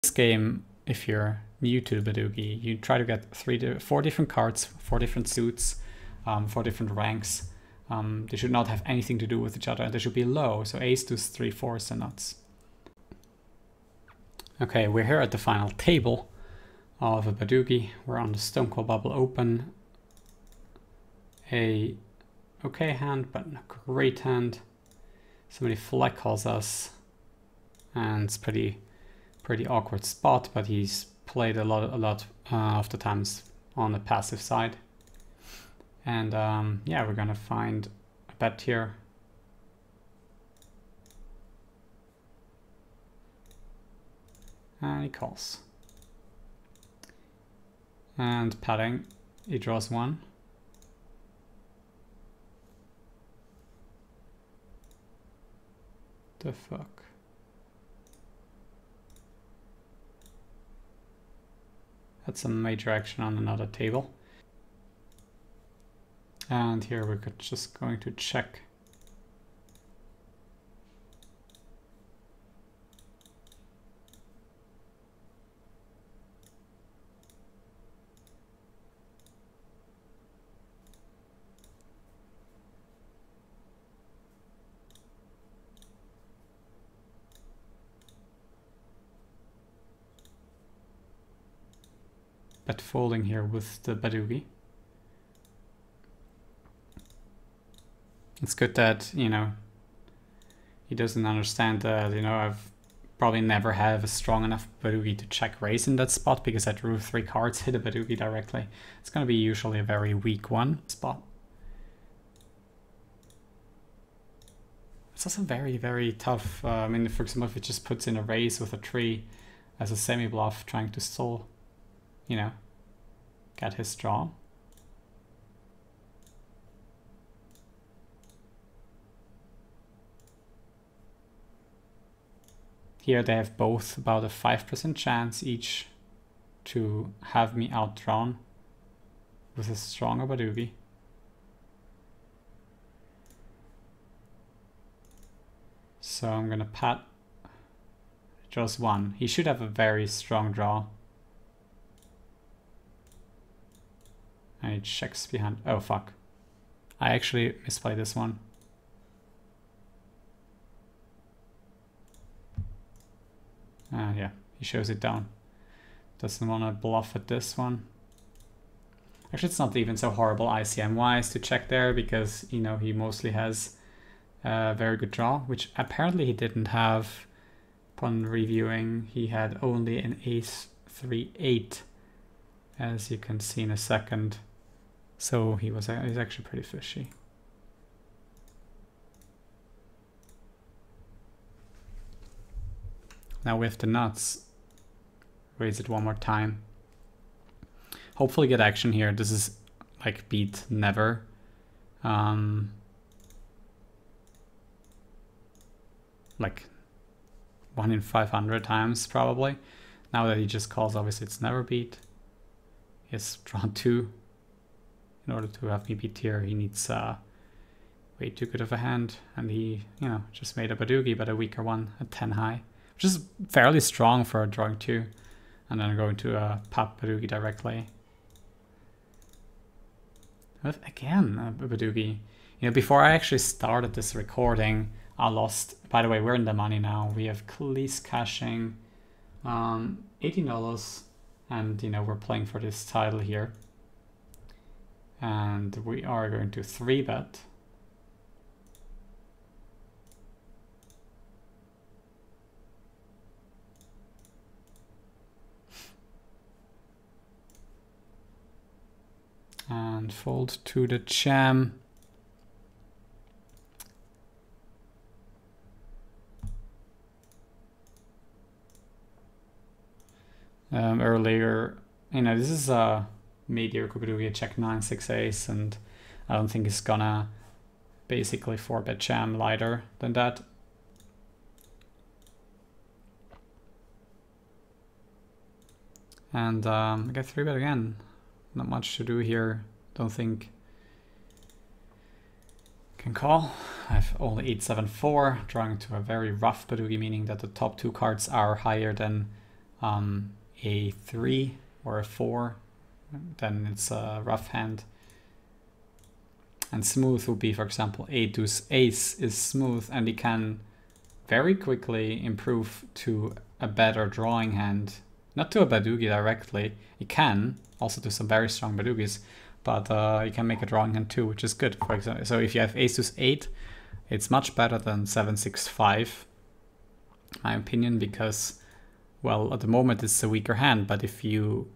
This game, if you're new to the Badugi, you try to get 4 different cards, 4 different suits, 4 different ranks. They should not have anything to do with each other, and they should be low, so ace, deuce, 3, 4s and nuts. Okay, we're here at the final table of a Badugi. We're on the Stone Cold Bubble Open. A okay hand, but a great hand. Somebody flag calls us, and it's pretty awkward spot, but he's played a lot of the times on the passive side. And yeah, we're gonna find a bet here. And he calls. And padding, he draws 1. The fuck? That's some major action on another table. And here we're just going to check. Bet folding here with the Badugi. It's good that, you know, he doesn't understand that, you know, I've probably never have a strong enough Badugi to check raise in that spot because I drew 3 cards, hit a Badugi directly. It's going to be usually a very weak one spot. It's also very tough. I mean, for example, if it just puts in a raise with a 3 as a semi-bluff trying to still, you know, get his draw. Here they have both about a 5% chance each to have me outdrawn with a stronger Badugi. So I'm gonna pat. Draws 1. He should have a very strong draw. And he checks behind. Oh fuck. I actually misplayed this one. Yeah, he shows it down. Doesn't want to bluff at this one. Actually, it's not even so horrible ICM-wise to check there because, you know, he mostly has a very good draw, which apparently he didn't have upon reviewing. He had only an ace 3-8, as you can see in a second. So he's actually pretty fishy. Now with the nuts, raise it one more time. Hopefully get action here. This is like beat never. Like 1 in 500 times probably. Now that he just calls, obviously it's never beat. He has drawn 2. In order to have me beat here, he needs way too good of a hand. And he, you know, just made a Badugi, but a weaker one at 10 high. Which is fairly strong for drawing 2. And then going to a pop Badugi directly. But again, a Badugi. You know, before I actually started this recording, I lost. By the way, we're in the money now. We have Khalees cashing $18. And, you know, we're playing for this title here. And we are going to 3-bet. And fold to the jam. Earlier, you know, this is a mediocre Badugi, check 9, 6 ace, and I don't think it's gonna basically 4-bet jam lighter than that. And I get 3-bet again. Not much to do here. Don't think can call. I have only 8-7-4, drawing to a very rough Badugi, meaning that the top 2 cards are higher than a3 or a 4, then it's a rough hand. And smooth would be, for example, a deuce ace is smooth, and he can very quickly improve to a better drawing hand. Not to a Badugi directly. He can also to some very strong Badugis, but you can make a drawing hand too, which is good. For example, so if you have ace deuce 8, it's much better than 7-6-5, in my opinion, because, well, at the moment it's a weaker hand, but if you,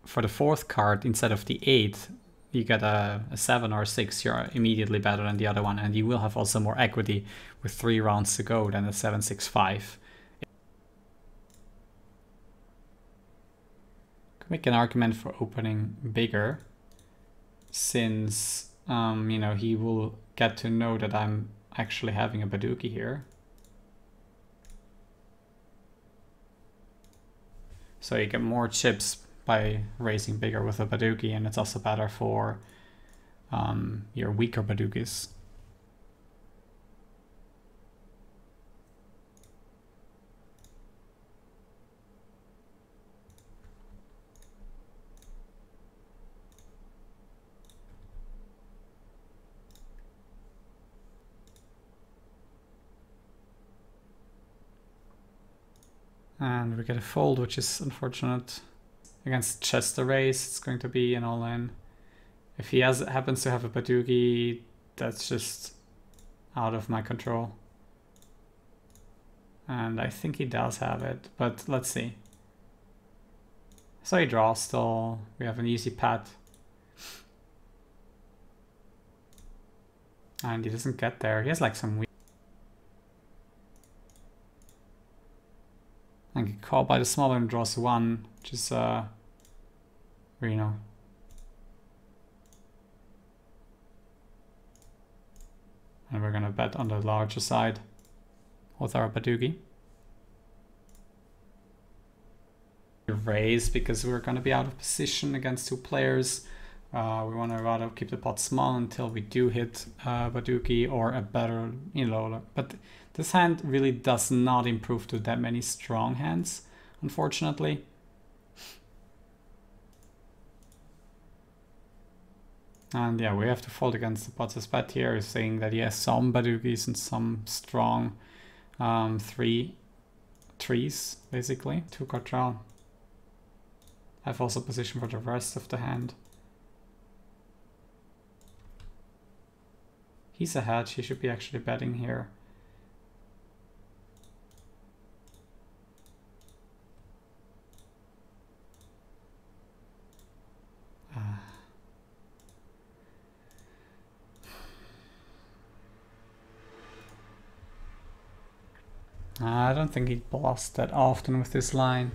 for the fourth card, instead of the 8, you get a 7 or a 6, you're immediately better than the other one, and you will have also more equity with 3 rounds to go than a 7-6-5. Make an argument for opening bigger, since you know, he will get to know that I'm actually having a Badugi here. So you get more chips by raising bigger with a Badugi, and it's also better for your weaker Badugis. And we get a fold, which is unfortunate. Against Chester raise, it's going to be an all-in. If he happens to have a Badugi, that's just out of my control. And I think he does have it, but let's see. So he draws still. We have an easy pat. And he doesn't get there. He has like some weak. And get called by the smaller and draws 1, which is, you know. And we're gonna bet on the larger side with our Badugi. Raise because we're gonna be out of position against 2 players. We want to rather keep the pot small until we do hit Badugi or a better, you know, but this hand really does not improve to that many strong hands, unfortunately. And yeah, we have to fold against the pot's bet here, saying that he has some Badugis and some strong 3 trees, basically. 2 card draw. I have also position for the rest of the hand. He's ahead, he should be actually betting here. I don't think he bluffs that often with this line.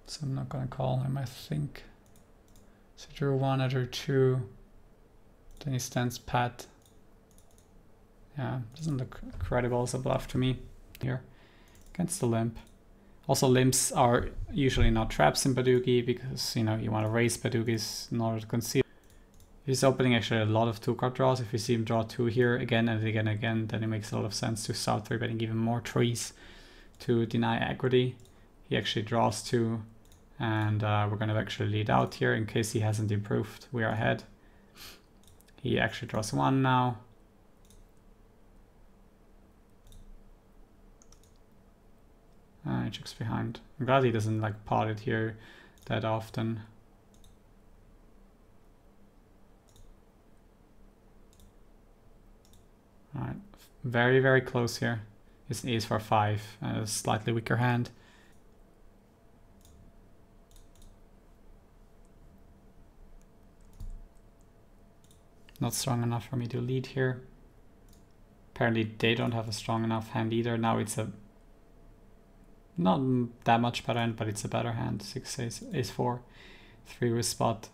So I'm not gonna call him, I think. So I drew 1, I drew 2. Then he stands pat. Yeah, doesn't look credible as a bluff to me here against the limp. Also, limps are usually not traps in Badugi because, you know, you want to raise Badugis in order to conceal. He's opening actually a lot of 2-card draws. If you see him draw 2 here again and again and again, then it makes a lot of sense to start 3-betting even more trees to deny equity. He actually draws 2, and we're going to actually lead out here in case he hasn't improved. We are ahead. He actually draws 1 now. He checks behind. I'm glad he doesn't like pot it here that often. Alright, very, very close here. It's ace for 5, a slightly weaker hand. Not strong enough for me to lead here. Apparently they don't have a strong enough hand either. Now it's a not that much better hand, but it's a better hand. 6 ace 4, 3 with spot.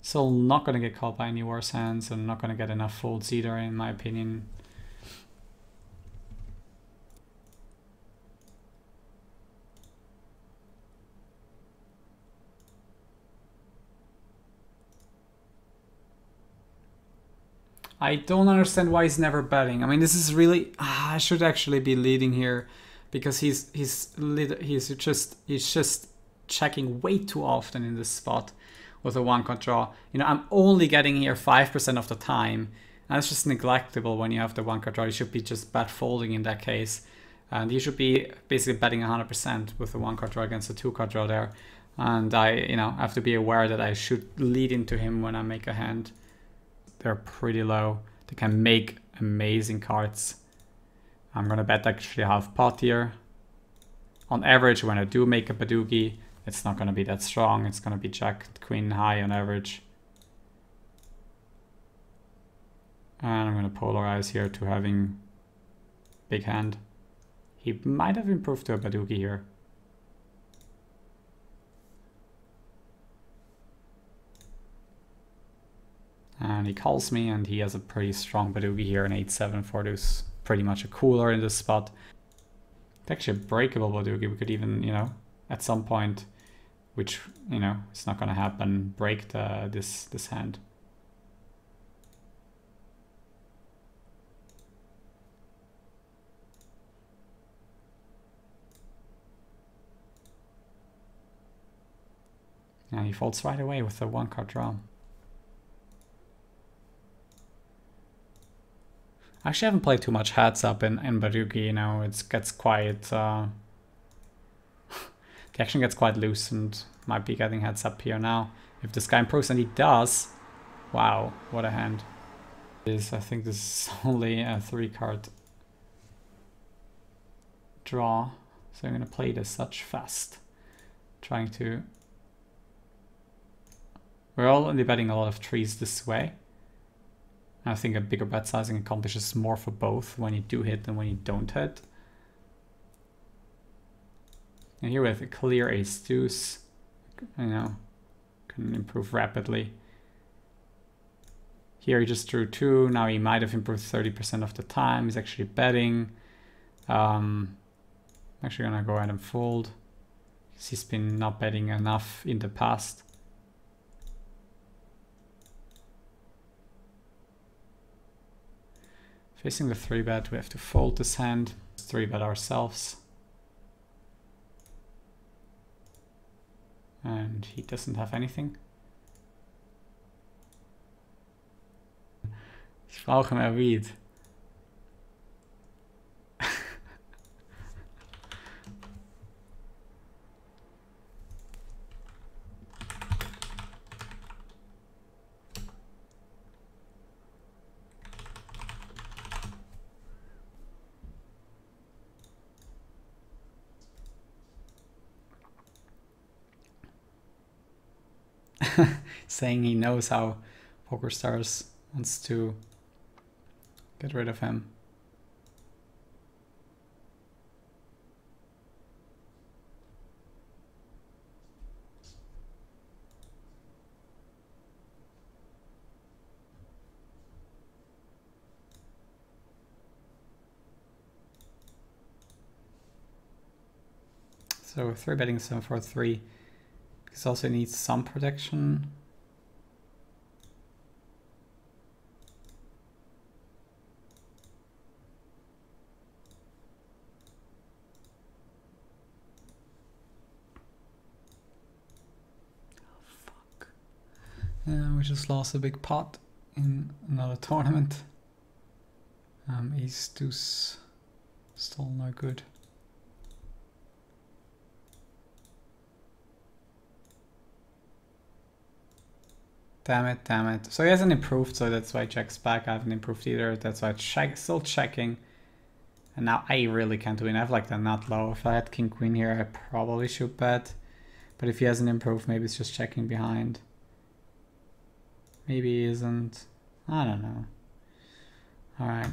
So not gonna get caught by any worse hands, and not gonna get enough folds either, in my opinion. I don't understand why he's never betting. I mean, this is really, I should actually be leading here because he's just checking way too often in this spot with a one card draw. You know, I'm only getting here 5% of the time. And it's just neglectable when you have the one card draw. You should be just bet folding in that case. And you should be basically betting 100% with the one card draw against the two card draw there. And I, you know, have to be aware that I should lead into him when I make a hand. They're pretty low. They can make amazing cards. I'm gonna bet actually half pot here. On average, when I do make a Badugi, it's not gonna be that strong. It's gonna be Jack, Queen high on average. And I'm gonna polarize here to having big hand. He might have improved to a Badugi here. And he calls me, and he has a pretty strong Badugi here, an 8-7 for this, pretty much a cooler in this spot. It's actually a breakable Badugi. We could even, you know, at some point, which, you know, it's not gonna happen, break this hand. And he folds right away with the one card draw. I actually haven't played too much heads up in Badugi, you know, it gets quite... the action gets quite loose and might be getting heads up here now. If this guy improves, and he does, wow, what a hand. I think this is only a 3-card draw, so I'm gonna play this such fast. Trying to... We're only betting a lot of trees this way. I think a bigger bet sizing accomplishes more for both when you do hit than when you don't hit. And here we have a clear ace deuce, you know, can improve rapidly. Here he just drew 2, now he might have improved 30% of the time, he's actually betting. I'm actually gonna go ahead and fold, because he's been not betting enough in the past. Facing the 3-bet, we have to fold this hand, 3-bet ourselves. And he doesn't have anything. Ich brauche mehr Weed. Saying he knows how PokerStars wants to get rid of him. So 3-betting 7-4-3. This also needs some protection. We just lost a big pot in another tournament. Ace deuce, still no good. Damn it, damn it. So he hasn't improved, so that's why he checks back. I haven't improved either, that's why still checking. And now I really can't win. I have like the nut low. If I had king queen here, I probably should bet. But if he hasn't improved, maybe it's just checking behind. Maybe he isn't. I don't know. Alright.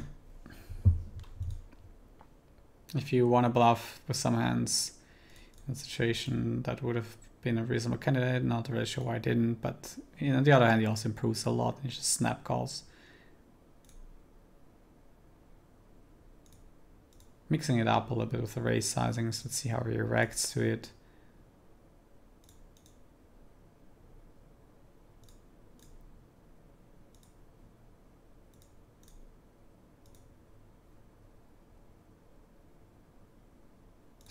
If you want to bluff with some hands, in a situation that would have been a reasonable candidate, not really sure why I didn't, but you know, on the other hand, he also improves a lot and he just snap calls. Mixing it up a little bit with the raise sizings, let's see how he reacts to it.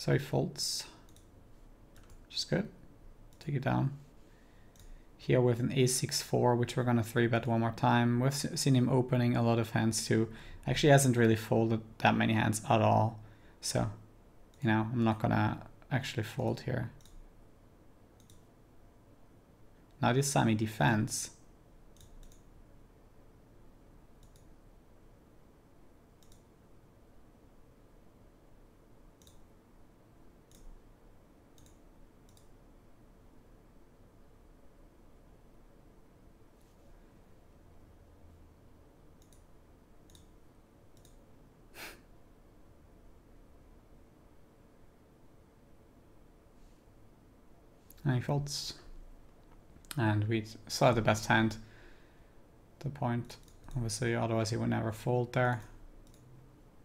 So he folds. Which is good. Take it down. Here with an a6-4, which we're gonna 3-bet one more time. We've seen him opening a lot of hands too. Actually hasn't really folded that many hands at all. So, you know, I'm not gonna actually fold here. Now this time he defends. And he folds. And we saw the best hand at the point. Obviously, otherwise he would never fold there.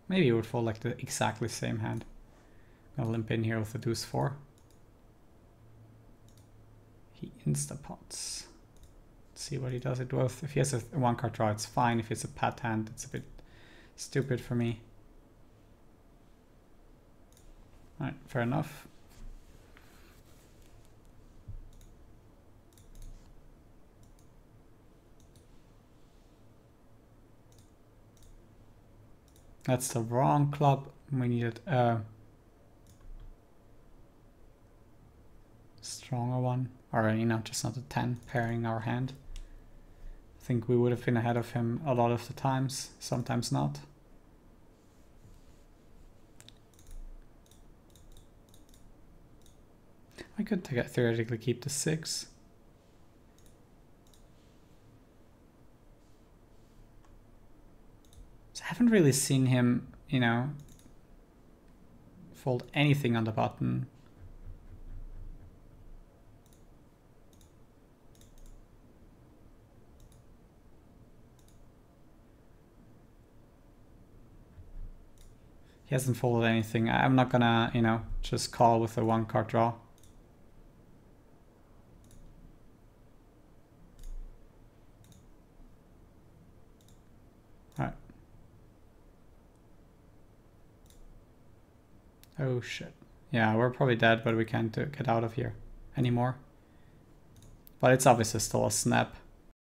Maybe he would fold like the exactly same hand. I'm gonna limp in here with the deuce 4. He insta-pots. Let's see what he does it with. If he has a 1-card draw, it's fine. If it's a pat hand, it's a bit stupid for me. Alright, fair enough. That's the wrong club. We needed a stronger one. Or, you know, just not a 10 pairing our hand. I think we would have been ahead of him a lot of the times, sometimes not. I could theoretically keep the 6. So I haven't really seen him, you know, fold anything on the button. He hasn't folded anything. I'm not gonna, you know, just call with a 1-card draw. Alright. Oh shit. Yeah, we're probably dead, but we can't get out of here anymore. But it's obviously still a snap.